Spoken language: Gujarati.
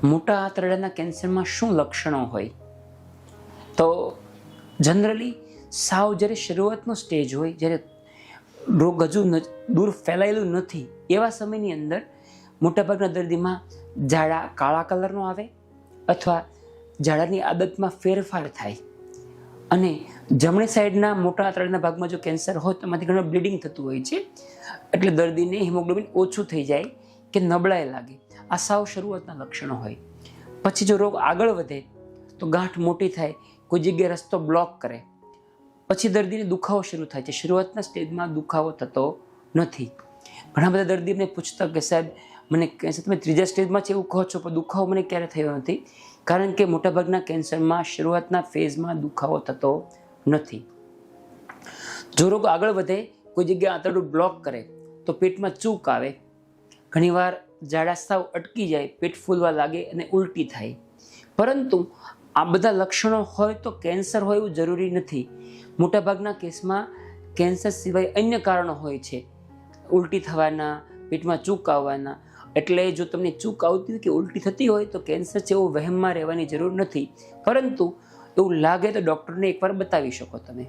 મોટા આંતરડાના કેન્સરમાં શું લક્ષણો હોય? તો જનરલી સાવ જ્યારે શરૂઆતનો સ્ટેજ હોય, જ્યારે રોગ હજુ દૂર ફેલાયેલું નથી, એવા સમયની અંદર મોટાભાગના દર્દીમાં ઝાડા કાળા કલરનો આવે અથવા ઝાડાની આદતમાં ફેરફાર થાય અને જમણી સાઈડના મોટા આંતરડાના ભાગમાં જો કેન્સર હોય તો એમાંથી ઘણું બ્લીડિંગ થતું હોય છે, એટલે દર્દીને હિમોગ્લોબિન ઓછું થઈ જાય કે નબળાઈ લાગે. આ સાવ શરૂઆતના લક્ષણો હોય. પછી જો રોગ આગળ વધે તો ગાંઠ મોટી થાય, કોઈ જગ્યાએ રસ્તો બ્લોક કરે, પછી દર્દીને દુખાવો શરૂ થાય છે. શરૂઆતના સ્ટેજમાં દુખાવો થતો નથી. ઘણા બધા દર્દી મને પૂછતા કે સાહેબ મને કેન્સર, તમે ત્રીજા સ્ટેજમાં છે એવું કહો છો, પણ દુખાવો મને ક્યારે થયો નથી. કારણ કે મોટાભાગના કેન્સરમાં શરૂઆતના ફેઝમાં દુખાવો થતો નથી. જો રોગ આગળ વધે, કોઈ જગ્યાએ આંતરડું બ્લોક કરે તો પેટમાં ચૂક આવે, ઘણીવાર ઝાડા સાવ અટકી જાય, પેટ ફૂલવા લાગે અને ઉલટી થાય. પરંતુ આ બધા લક્ષણો હોય તો કેન્સર હોય એવું જરૂરી નથી. મોટાભાગના કેસમાં કેન્સર સિવાય અન્ય કારણો હોય છે, ઉલટી થવાના, પેટમાં ચૂક આવવાના. એટલે જો તમને ચૂક આવતી હોય કે ઉલટી થતી હોય તો કેન્સર છે એવું વહેમમાં રહેવાની જરૂર નથી. પરંતુ એવું લાગે તો ડૉક્ટરને એકવાર બતાવી શકો તમે.